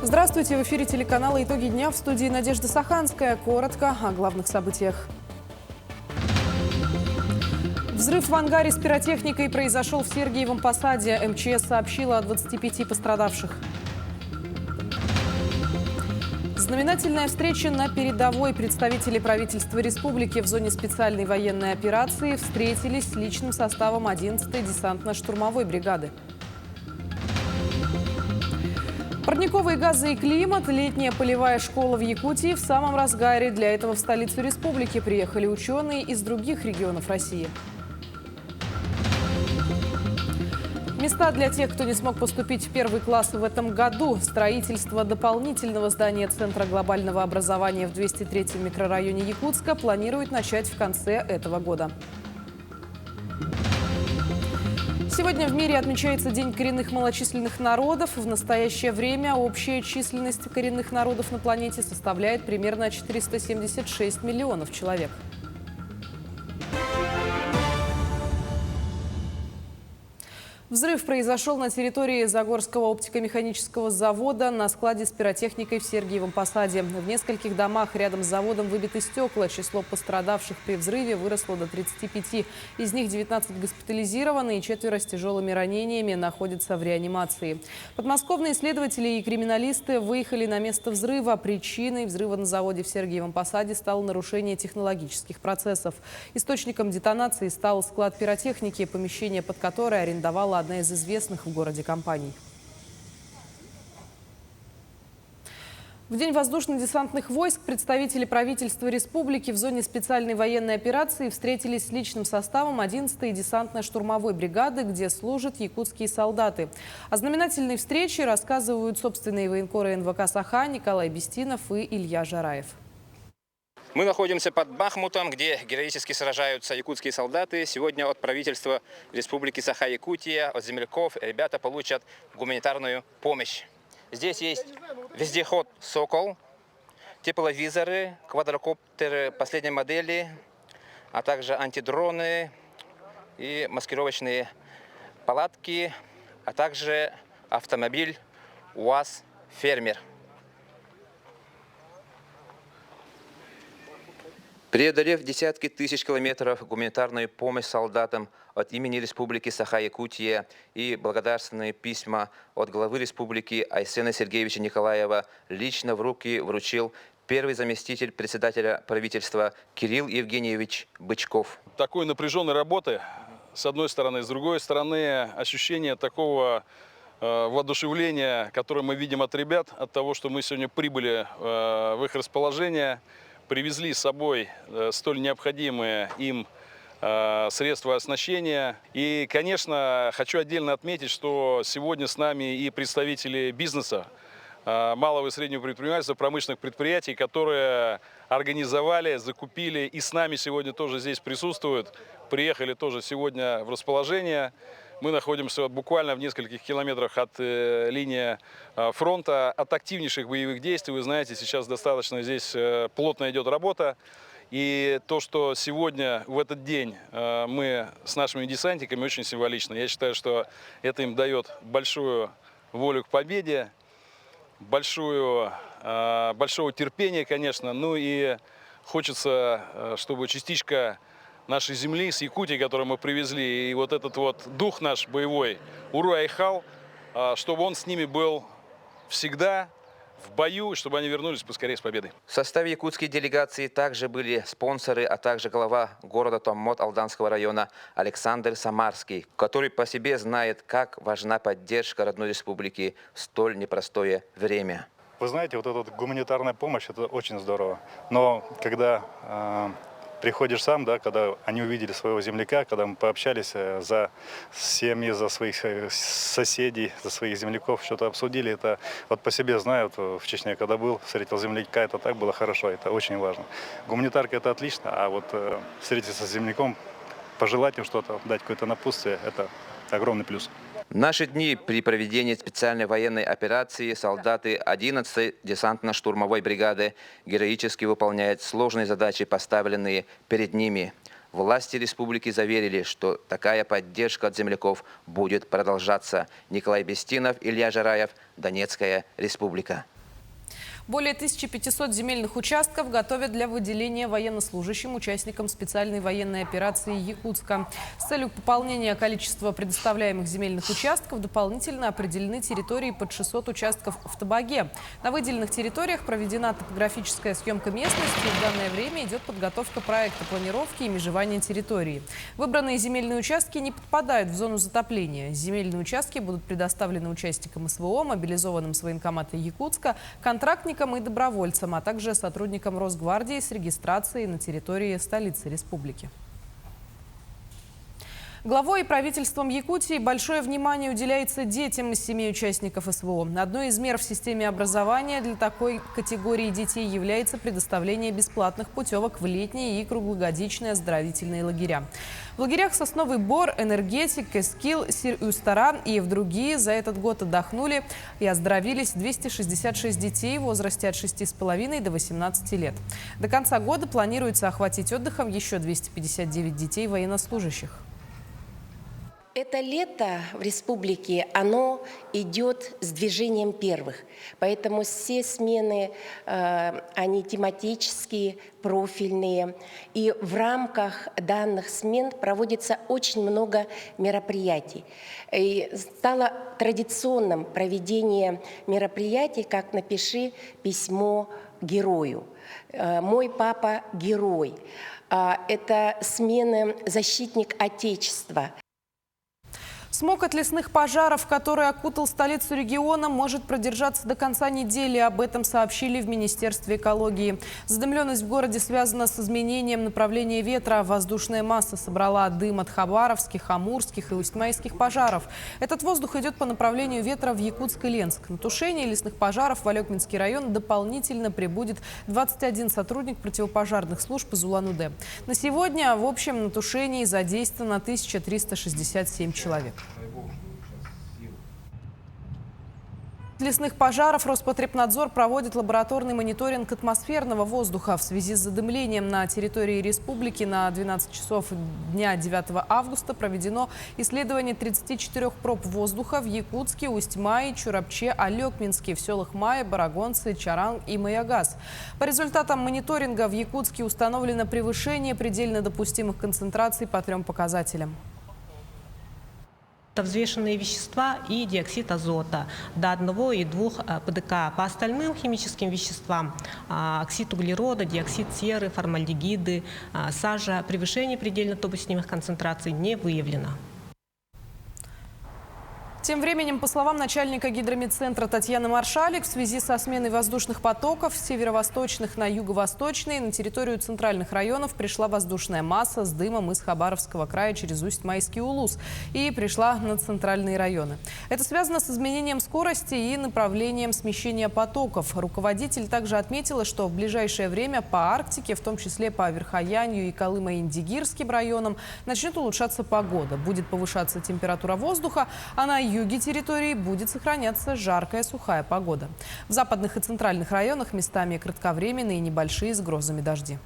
Здравствуйте! В эфире телеканала «Итоги дня», в студии Надежда Саханская. Коротко о главных событиях. Взрыв в ангаре с пиротехникой произошел в Сергиевом Посаде. МЧС сообщила о 25 пострадавших. Знаменательная встреча на передовой. Представители правительства республики в зоне специальной военной операции встретились с личным составом 11-й десантно-штурмовой бригады. Парниковые газы и климат. Летняя полевая школа в Якутии в самом разгаре. Для этого в столицу республики приехали ученые из других регионов России. Места для тех, кто не смог поступить в первый класс в этом году. Строительство дополнительного здания Центра глобального образования в 203-м микрорайоне Якутска планируют начать в конце этого года. Сегодня в мире отмечается День коренных малочисленных народов. В настоящее время общая численность коренных народов на планете составляет примерно 476 миллионов человек. Взрыв произошел на территории Загорского оптико-механического завода на складе с пиротехникой в Сергиевом Посаде. В нескольких домах рядом с заводом выбиты стекла. Число пострадавших при взрыве выросло до 35. Из них 19 госпитализированы и 4 с тяжелыми ранениями находятся в реанимации. Подмосковные следователи и криминалисты выехали на место взрыва. Причиной взрыва на заводе в Сергиевом Посаде стало нарушение технологических процессов. Источником детонации стал склад пиротехники, помещение под которое арендовала одна из известных в городе компаний. В День воздушно-десантных войск представители правительства республики в зоне специальной военной операции встретились с личным составом 11-й десантно-штурмовой бригады, где служат якутские солдаты. О знаменательной встрече рассказывают собственные военкоры НВК «Саха» Николай Бестинов и Илья Жараев. Мы находимся под Бахмутом, где героически сражаются якутские солдаты. Сегодня от правительства Республики Саха-Якутия, от земляков ребята получат гуманитарную помощь. Здесь есть вездеход «Сокол», тепловизоры, квадрокоптеры последней модели, а также антидроны и маскировочные палатки, а также автомобиль УАЗ «Фермер». Преодолев десятки тысяч километров, гуманитарную помощь солдатам от имени Республики Саха-Якутия и благодарственные письма от главы республики Айсена Сергеевича Николаева лично в руки вручил первый заместитель председателя правительства Кирилл Евгеньевич Бычков. Такой напряженной работы, с одной стороны, с другой стороны, ощущение такого воодушевления, которое мы видим от ребят, от того, что мы сегодня прибыли в их расположение, привезли с собой столь необходимые им средства оснащения. И, конечно, хочу отдельно отметить, что сегодня с нами и представители бизнеса, малого и среднего предпринимательства, промышленных предприятий, которые организовали, закупили и с нами сегодня тоже здесь присутствуют, приехали тоже сегодня в расположение. Мы находимся буквально в нескольких километрах от линии фронта, от активнейших боевых действий. Вы знаете, сейчас достаточно здесь плотно идет работа. И то, что сегодня, в этот день, мы с нашими десантниками, очень символично. Я считаю, что это им дает большую волю к победе, большого терпения, конечно. Ну и хочется, чтобы частичка нашей земли, с Якутии, которую мы привезли, и вот этот вот дух наш боевой, Уру-Айхал, чтобы он с ними был всегда в бою, и чтобы они вернулись поскорее с победой. В составе якутской делегации также были спонсоры, а также глава города Томмот Алданского района Александр Самарский, который по себе знает, как важна поддержка родной республики в столь непростое время. Вы знаете, вот эта вот гуманитарная помощь, это очень здорово. Но когда приходишь сам, да, когда они увидели своего земляка, когда мы пообщались за семьи, за своих соседей, за своих земляков, что-то обсудили, это вот по себе знаю, в Чечне, когда был, встретил земляка, это так было хорошо, это очень важно. Гуманитарка это отлично, а вот встретиться с земляком, пожелать им что-то, дать какое-то напутствие, это огромный плюс. В наши дни при проведении специальной военной операции солдаты 11-й десантно-штурмовой бригады героически выполняют сложные задачи, поставленные перед ними. власти республики заверили, что такая поддержка от земляков будет продолжаться. Николай Бестинов, Илья Жараев, Донецкая республика. Более 1500 земельных участков готовят для выделения военнослужащим участникам специальной военной операции Якутска. С целью пополнения количества предоставляемых земельных участков дополнительно определены территории под 600 участков в Табаге. На выделенных территориях проведена топографическая съемка местности. В данное время идет подготовка проекта планировки и межевания территории. Выбранные земельные участки не подпадают в зону затопления. Земельные участки будут предоставлены участникам СВО, мобилизованным с военкомата Якутска, контрактникам и добровольцам, а также сотрудникам Росгвардии с регистрацией на территории столицы республики. Главой и правительством Якутии большое внимание уделяется детям из семей участников СВО. Одной из мер в системе образования для такой категории детей является предоставление бесплатных путевок в летние и круглогодичные оздоровительные лагеря. В лагерях «Сосновый Бор», «Энергетик», «Эскил», «Сир-Юстара» и в другие за этот год отдохнули и оздоровились 266 детей в возрасте от 6,5 до 18 лет. До конца года планируется охватить отдыхом еще 259 детей военнослужащих. Это лето в республике, оно идет с движением первых. Поэтому все смены, они тематические, профильные. И в рамках данных смен проводится очень много мероприятий. И стало традиционным проведение мероприятий, как «Напиши письмо герою». «Мой папа – герой». Это смены «Защитник Отечества». Смог от лесных пожаров, который окутал столицу региона, может продержаться до конца недели. Об этом сообщили в Министерстве экологии. Задымленность в городе связана с изменением направления ветра. Воздушная масса собрала дым от хабаровских, амурских и усть-майских пожаров. Этот воздух идет по направлению ветра в Якутск и Ленск. На тушение лесных пожаров в Алекминский район дополнительно прибудет 21 сотрудник противопожарных служб из Улан-Удэ. На сегодня в общем на тушении задействовано 1367 человек. Лесных пожаров Роспотребнадзор проводит лабораторный мониторинг атмосферного воздуха. В связи с задымлением на территории республики на 12 часов дня 9 августа проведено исследование 34 проб воздуха в Якутске, Усть-Мае, Чурапче, Алекминске, в селах Мае, Барагонцы, Чаранг и Маягас. По результатам мониторинга в Якутске установлено превышение предельно допустимых концентраций по 3 показателям. Это взвешенные вещества и диоксид азота до 1 и 2 ПДК. По остальным химическим веществам оксид углерода, диоксид серы, формальдегиды, сажа превышение предельно допустимых концентраций не выявлено. Тем временем, по словам начальника гидромедцентра Татьяны Маршалик, в связи со сменой воздушных потоков с северо-восточных на юго-восточные на территорию центральных районов пришла воздушная масса с дымом из Хабаровского края через Усть-Майский Улус и пришла на центральные районы. Это связано с изменением скорости и направлением смещения потоков. Руководитель также отметила, что в ближайшее время по Арктике, в том числе по Верхоянью и Колымо-Индигирским районам, начнет улучшаться погода. Будет повышаться температура воздуха, а на юге территории будет сохраняться жаркая сухая погода. В западных и центральных районах местами кратковременные и небольшие с грозами дожди.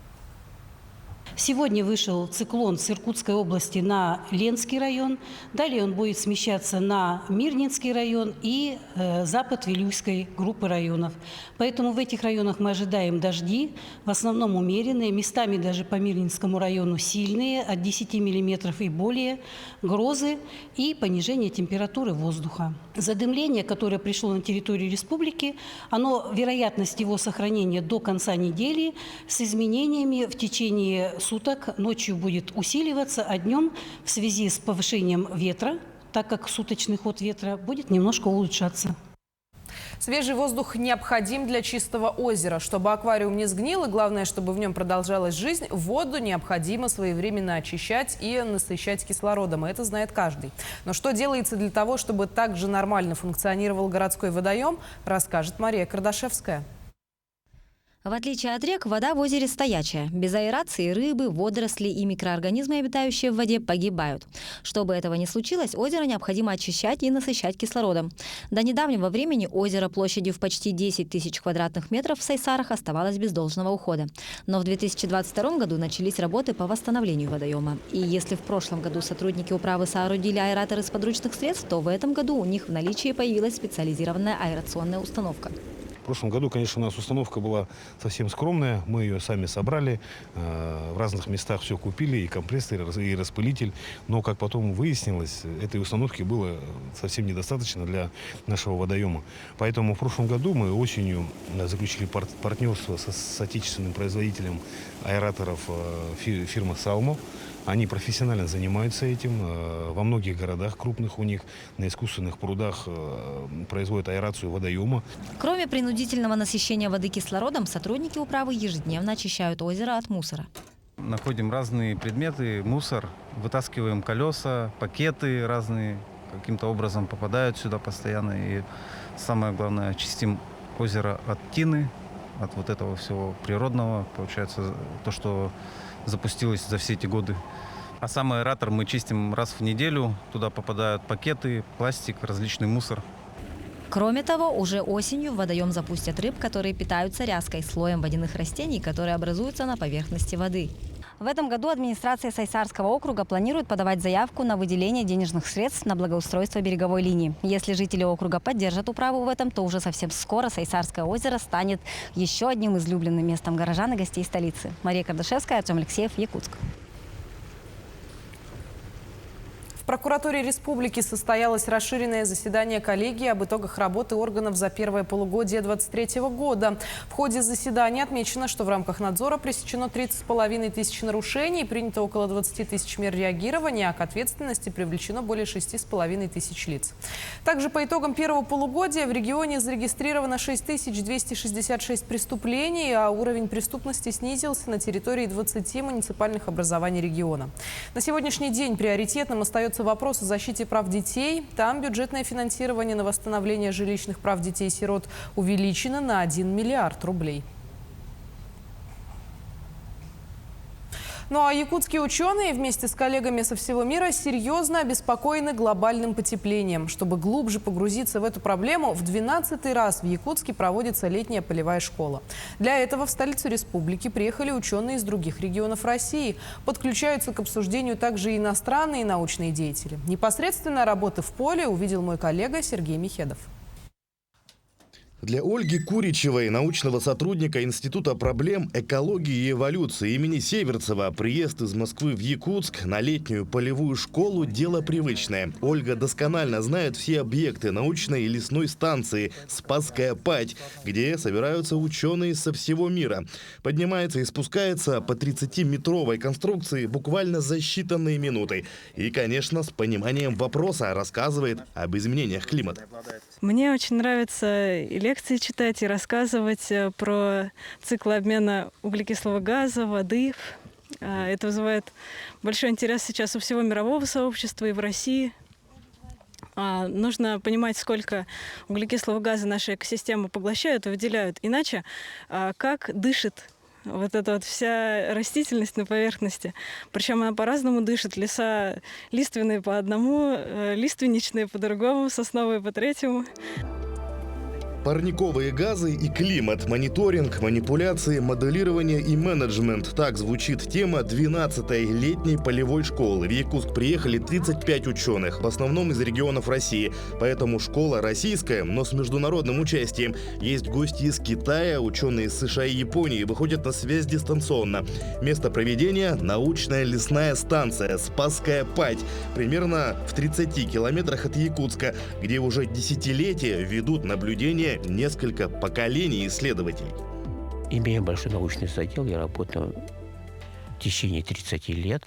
Сегодня вышел циклон с Иркутской области на Ленский район. Далее он будет смещаться на Мирнинский район и запад Вилюйской группы районов. Поэтому в этих районах мы ожидаем дожди, в основном умеренные, местами даже по Мирнинскому району сильные, от 10 миллиметров и более, грозы и понижение температуры воздуха. Задымление, которое пришло на территорию республики, вероятность его сохранения до конца недели с изменениями в течение суток. Ночью будет усиливаться, а днем в связи с повышением ветра, так как суточный ход ветра будет немножко улучшаться. Свежий воздух необходим для чистого озера. Чтобы аквариум не сгнил и, главное, чтобы в нем продолжалась жизнь, воду необходимо своевременно очищать и насыщать кислородом. И это знает каждый. Но что делается для того, чтобы также нормально функционировал городской водоем, расскажет Мария Кардашевская. В отличие от рек, вода в озере стоячая. Без аэрации рыбы, водоросли и микроорганизмы, обитающие в воде, погибают. Чтобы этого не случилось, озеро необходимо очищать и насыщать кислородом. До недавнего времени озеро площадью в почти 10 тысяч квадратных метров в Сайсарах оставалось без должного ухода. Но в 2022 году начались работы по восстановлению водоема. И если в прошлом году сотрудники управы соорудили аэраторы из подручных средств, то в этом году у них в наличии появилась специализированная аэрационная установка. В прошлом году, конечно, у нас установка была совсем скромная. Мы ее сами собрали. В разных местах все купили, и компрессор, и распылитель. Но, как потом выяснилось, этой установки было совсем недостаточно для нашего водоема. Поэтому в прошлом году мы осенью заключили партнерство с отечественным производителем аэраторов фирмы «Салмо». Они профессионально занимаются этим. Во многих городах крупных у них на искусственных прудах производят аэрацию водоема. Кроме принудительного насыщения воды кислородом, сотрудники управы ежедневно очищают озеро от мусора. Находим разные предметы, мусор, вытаскиваем колеса, пакеты разные, каким-то образом попадают сюда постоянно. И самое главное, чистим озеро от тины, от вот этого всего природного, получается, то, что запустилось за все эти годы. А сам аэратор мы чистим раз в неделю. Туда попадают пакеты, пластик, различный мусор. Кроме того, уже осенью в водоем запустят рыб, которые питаются ряской, слоем водяных растений, которые образуются на поверхности воды. В этом году администрация Сайсарского округа планирует подавать заявку на выделение денежных средств на благоустройство береговой линии. Если жители округа поддержат управу в этом, то уже совсем скоро Сайсарское озеро станет еще одним излюбленным местом горожан и гостей столицы. Мария Кардашевская, Артем Алексеев, Якутск. В прокуратуре республики состоялось расширенное заседание коллегии об итогах работы органов за первое полугодие 2023 года. В ходе заседания отмечено, что в рамках надзора пресечено 30,5 тысяч нарушений, принято около 20 тысяч мер реагирования, а к ответственности привлечено более 6,5 тысяч лиц. Также по итогам первого полугодия в регионе зарегистрировано 6266 преступлений, а уровень преступности снизился на территории 20 муниципальных образований региона. На сегодняшний день приоритетным остается вопрос о защите прав детей. Там бюджетное финансирование на восстановление жилищных прав детей-сирот увеличено на 1 миллиард рублей. Ну а якутские ученые вместе с коллегами со всего мира серьезно обеспокоены глобальным потеплением. Чтобы глубже погрузиться в эту проблему, в 12-й раз в Якутске проводится летняя полевая школа. Для этого в столицу республики приехали ученые из других регионов России. Подключаются к обсуждению также и иностранные научные деятели. Непосредственно работы в поле увидел мой коллега Сергей Михедов. Для Ольги Куричевой, научного сотрудника Института проблем экологии и эволюции имени Северцева, приезд из Москвы в Якутск на летнюю полевую школу – дело привычное. Ольга досконально знает все объекты научной и лесной станции «Спасская Падь», где собираются ученые со всего мира. Поднимается и спускается по 30-метровой конструкции буквально за считанные минуты. И, конечно, с пониманием вопроса рассказывает об изменениях климата. Мне очень нравится и лекции читать, и рассказывать про циклы обмена углекислого газа, воды. Это вызывает большой интерес сейчас у всего мирового сообщества и в России. Нужно понимать, сколько углекислого газа наша экосистема поглощает и выделяют. Иначе как дышит вот эта вот вся растительность на поверхности. Причем она по-разному дышит. Леса лиственные по одному, лиственничные по другому, сосновые по третьему. Парниковые газы и климат, мониторинг, манипуляции, моделирование и менеджмент. Так звучит тема 12-й летней полевой школы. В Якутск приехали 35 ученых, в основном из регионов России. Поэтому школа российская, но с международным участием. Есть гости из Китая, ученые из США и Японии выходят на связь дистанционно. Место проведения – научная лесная станция «Спасская Падь», примерно в 30 километрах от Якутска, где уже десятилетия ведут наблюдения несколько поколений исследователей. Имея большой научный задел, я работаю в течение 30 лет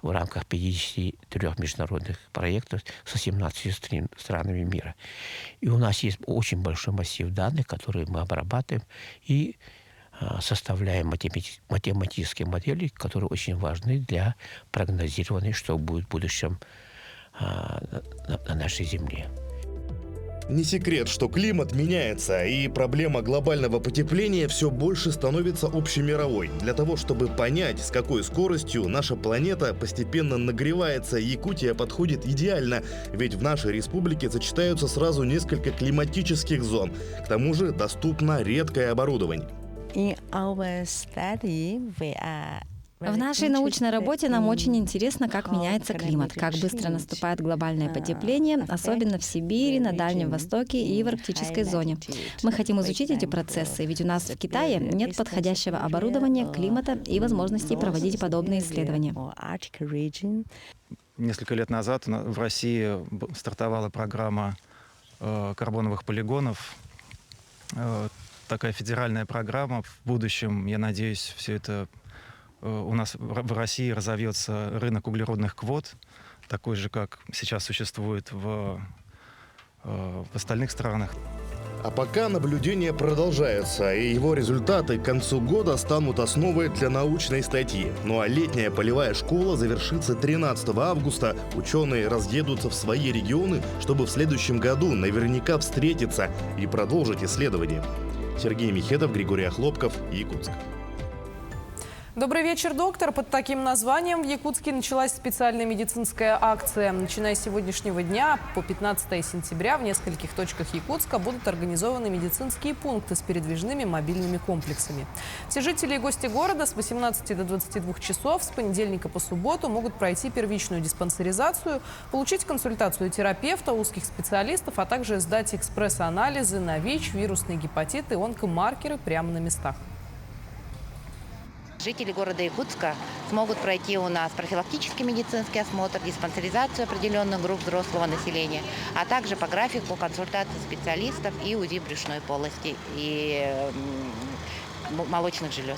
в рамках 53 международных проектов со 17 странами мира. И у нас есть очень большой массив данных, которые мы обрабатываем и составляем математические модели, которые очень важны для прогнозирования, что будет в будущем на нашей Земле. Не секрет, что климат меняется, и проблема глобального потепления все больше становится общемировой. Для того, чтобы понять, с какой скоростью наша планета постепенно нагревается, Якутия подходит идеально, ведь в нашей республике сочетаются сразу несколько климатических зон. К тому же доступно редкое оборудование. В нашей научной работе нам очень интересно, как меняется климат, как быстро наступает глобальное потепление, особенно в Сибири, на Дальнем Востоке и в арктической зоне. Мы хотим изучить эти процессы, ведь у нас в Китае нет подходящего оборудования, климата и возможностей проводить подобные исследования. Несколько лет назад в России стартовала программа карбоновых полигонов. Такая федеральная программа. В будущем, я надеюсь, все это у нас в России разовьется рынок углеродных квот, такой же, как сейчас существует в остальных странах. А пока наблюдения продолжаются, и его результаты к концу года станут основой для научной статьи. Ну а летняя полевая школа завершится 13 августа. Ученые разъедутся в свои регионы, чтобы в следующем году наверняка встретиться и продолжить исследования. Сергей Михедов, Григорий Охлопков, Якутск. Добрый вечер, доктор. Под таким названием в Якутске началась специальная медицинская акция. Начиная с сегодняшнего дня по 15 сентября в нескольких точках Якутска будут организованы медицинские пункты с передвижными мобильными комплексами. Все жители и гости города с 18 до 22 часов с понедельника по субботу могут пройти первичную диспансеризацию, получить консультацию терапевта, узких специалистов, а также сдать экспресс-анализы на ВИЧ, вирусный гепатит и онкомаркеры прямо на местах. Жители города Якутска смогут пройти у нас профилактический медицинский осмотр, диспансеризацию определенных групп взрослого населения, а также по графику консультации специалистов и УЗИ брюшной полости и молочных желез.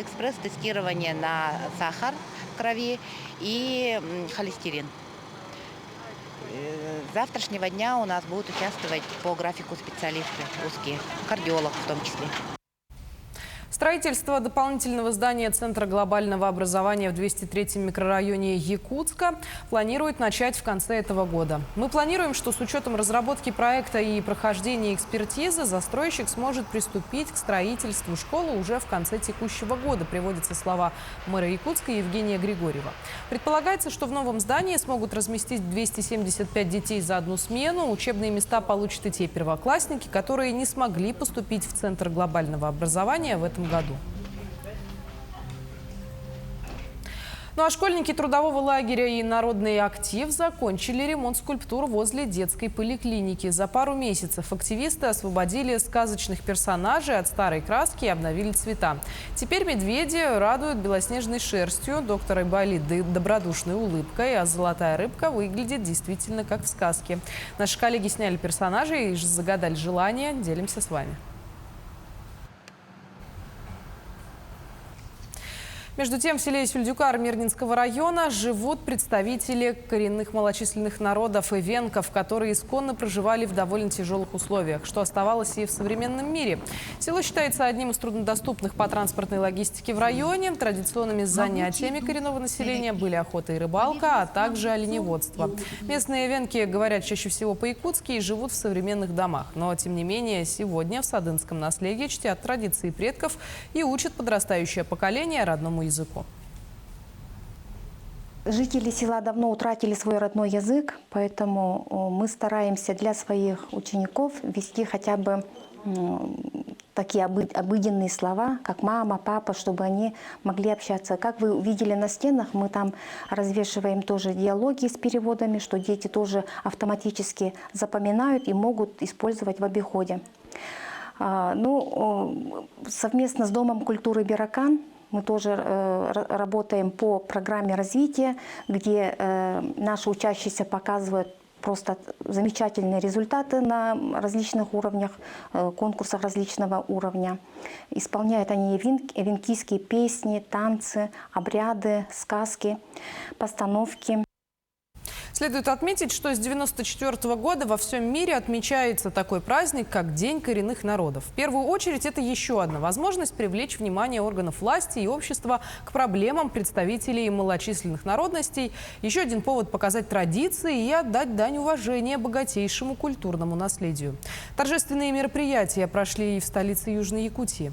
Экспресс-тестирование на сахар в крови и холестерин. С завтрашнего дня у нас будут участвовать по графику специалисты узкие, кардиолог в том числе. Строительство дополнительного здания Центра глобального образования в 203-м микрорайоне Якутска планируют начать в конце этого года. Мы планируем, что с учетом разработки проекта и прохождения экспертизы застройщик сможет приступить к строительству школы уже в конце текущего года, приводятся слова мэра Якутска Евгения Григорьева. Предполагается, что в новом здании смогут разместить 275 детей за одну смену. Учебные места получат и те первоклассники, которые не смогли поступить в Центр глобального образования в этом году. Ну а школьники трудового лагеря и «Народный актив» закончили ремонт скульптур возле детской поликлиники. За пару месяцев активисты освободили сказочных персонажей от старой краски и обновили цвета. Теперь медведи радуют белоснежной шерстью, доктор Айболит добродушной улыбкой, а золотая рыбка выглядит действительно как в сказке. Наши коллеги сняли персонажей и загадали желание. Делимся с вами. Между тем, в селе Сюльдюкар Мирнинского района живут представители коренных малочисленных народов и венков, которые исконно проживали в довольно тяжелых условиях, что оставалось и в современном мире. Село считается одним из труднодоступных по транспортной логистике в районе. Традиционными занятиями коренного населения были охота и рыбалка, а также оленеводство. Местные венки говорят чаще всего по-якутски и живут в современных домах. Но, тем не менее, сегодня в садынском наследии чтят традиции предков и учат подрастающее поколение родному языку. Жители села давно утратили свой родной язык, поэтому мы стараемся для своих учеников вести хотя бы такие обыденные слова, как мама, папа, чтобы они могли общаться. Как вы увидели на стенах, мы там развешиваем тоже диалоги с переводами, что дети тоже автоматически запоминают и могут использовать в обиходе. Совместно с Домом культуры «Беракан» мы тоже работаем по программе развития, где наши учащиеся показывают просто замечательные результаты на различных уровнях, конкурсах различного уровня. Исполняют они венкийские песни, танцы, обряды, сказки, постановки. Следует отметить, что с 1994 года во всем мире отмечается такой праздник, как День коренных народов. В первую очередь, это еще одна возможность привлечь внимание органов власти и общества к проблемам представителей малочисленных народностей. Еще один повод показать традиции и отдать дань уважения богатейшему культурному наследию. Торжественные мероприятия прошли и в столице Южной Якутии.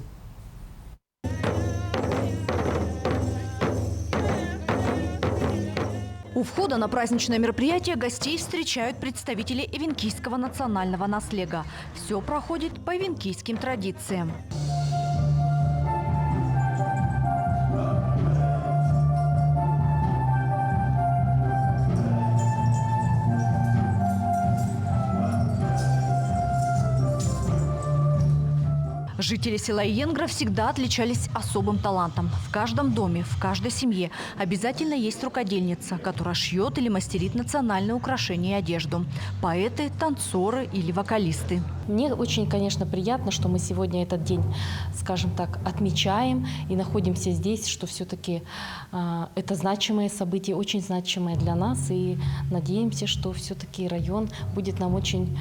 У входа на праздничное мероприятие гостей встречают представители эвенкийского национального наследия. Все проходит по эвенкийским традициям. Жители села Иенгра всегда отличались особым талантом. В каждом доме, в каждой семье обязательно есть рукодельница, которая шьет или мастерит национальные украшения и одежду. Поэты, танцоры или вокалисты. Мне очень, конечно, приятно, что мы сегодня этот день, скажем так, отмечаем и находимся здесь, что все-таки это значимое событие, очень значимое для нас. И надеемся, что все-таки район будет нам очень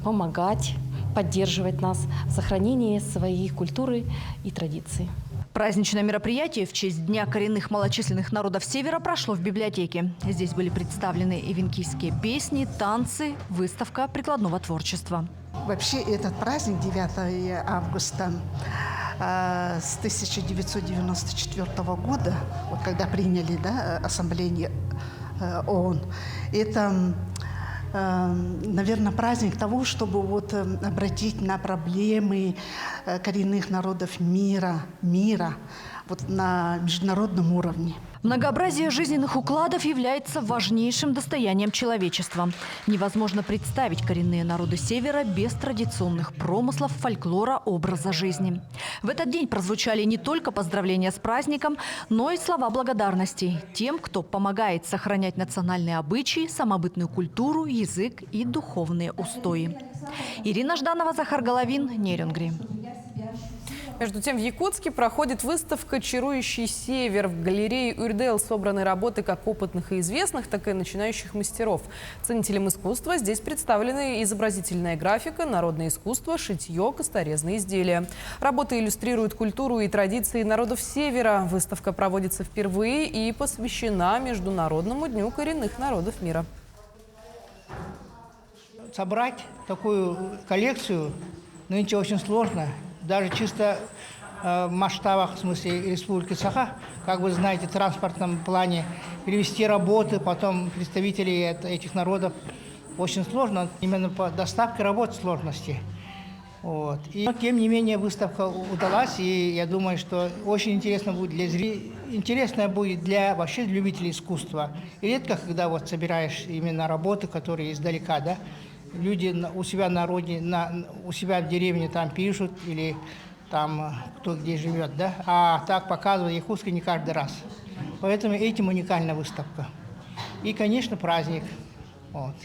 помогать, поддерживать нас в сохранении своей культуры и традиций. Праздничное мероприятие в честь Дня коренных малочисленных народов Севера прошло в библиотеке. Здесь были представлены эвенкийские песни, танцы, выставка прикладного творчества. Вообще этот праздник 9 августа с 1994 года, вот когда приняли Ассамблею ООН, это, наверное, праздник того, чтобы обратить на проблемы коренных народов мира на международном уровне. Многообразие жизненных укладов является важнейшим достоянием человечества. Невозможно представить коренные народы Севера без традиционных промыслов, фольклора, образа жизни. В этот день прозвучали не только поздравления с праздником, но и слова благодарности тем, кто помогает сохранять национальные обычаи, самобытную культуру, язык и духовные устои. Ирина Жданова, Захар Головин, Нерюнгри. Между тем, в Якутске проходит выставка «Чарующий север». В галерее Урдел собраны работы как опытных и известных, так и начинающих мастеров. Ценителям искусства здесь представлены изобразительная графика, народное искусство, шитье, косторезные изделия. Работы иллюстрируют культуру и традиции народов Севера. Выставка проводится впервые и посвящена Международному дню коренных народов мира. Собрать такую коллекцию нынче очень сложно. Даже чисто в масштабах, в смысле Республики Саха, как вы знаете, в транспортном плане перевести работы, потом представителей этих народов очень сложно. Именно по доставке работ сложности. Вот. И тем не менее выставка удалась, и я думаю, что очень интересно будет для зрителей, интересно будет для вообще любителей искусства. И редко, когда собираешь именно работы, которые издалека, да, люди у себя на родине, у себя в деревне там пишут или там кто где живет, да, а так показывают Якутск не каждый раз. Поэтому этим уникальна выставка. И, конечно, праздник. Вот.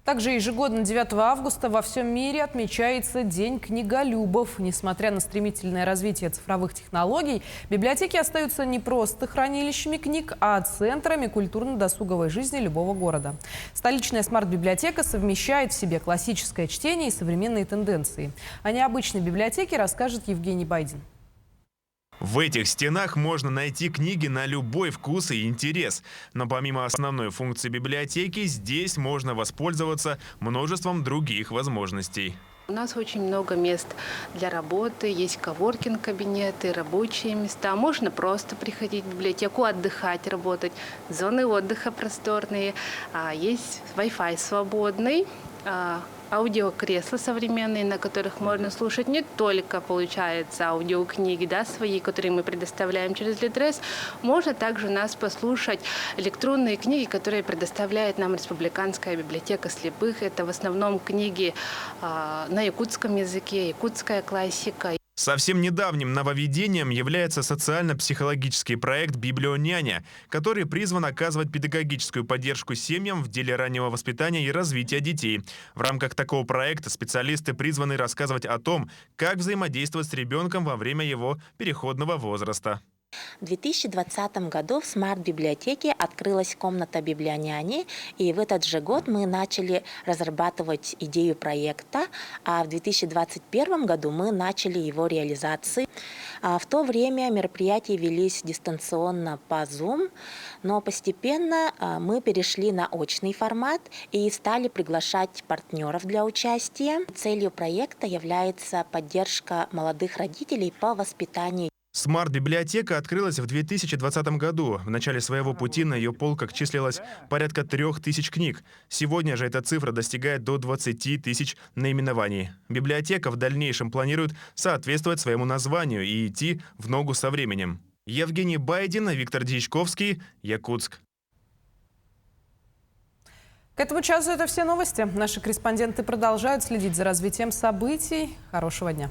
Также ежегодно 9 августа во всем мире отмечается День книголюбов. Несмотря на стремительное развитие цифровых технологий, библиотеки остаются не просто хранилищами книг, а центрами культурно-досуговой жизни любого города. Столичная смарт-библиотека совмещает в себе классическое чтение и современные тенденции. О необычной библиотеке расскажет Евгений Байдин. В этих стенах можно найти книги на любой вкус и интерес. Но помимо основной функции библиотеки, здесь можно воспользоваться множеством других возможностей. У нас очень много мест для работы, есть коворкинг-кабинеты, рабочие места. Можно просто приходить в библиотеку, отдыхать, работать. Зоны отдыха просторные, есть Wi-Fi свободный. Аудиокресла современные, на которых можно слушать не только, получается, аудиокниги, свои, которые мы предоставляем через Литрес. Можно также у нас послушать электронные книги, которые предоставляет нам Республиканская библиотека слепых. Это в основном книги на якутском языке, якутская классика. Совсем недавним нововведением является социально-психологический проект «Библионяня», который призван оказывать педагогическую поддержку семьям в деле раннего воспитания и развития детей. В рамках такого проекта специалисты призваны рассказывать о том, как взаимодействовать с ребенком во время его переходного возраста. В 2020 году в смарт-библиотеке открылась комната библионяни, и в этот же год мы начали разрабатывать идею проекта, а в 2021 году мы начали его реализацию. В то время мероприятия велись дистанционно по Zoom, но постепенно мы перешли на очный формат и стали приглашать партнеров для участия. Целью проекта является поддержка молодых родителей по воспитанию. Смарт-библиотека открылась в 2020 году. В начале своего пути на ее полках числилось порядка 3000 книг. Сегодня же эта цифра достигает до 20 тысяч наименований. Библиотека в дальнейшем планирует соответствовать своему названию и идти в ногу со временем. Евгений Байдин, Виктор Дьячковский, Якутск. К этому часу это все новости. Наши корреспонденты продолжают следить за развитием событий. Хорошего дня.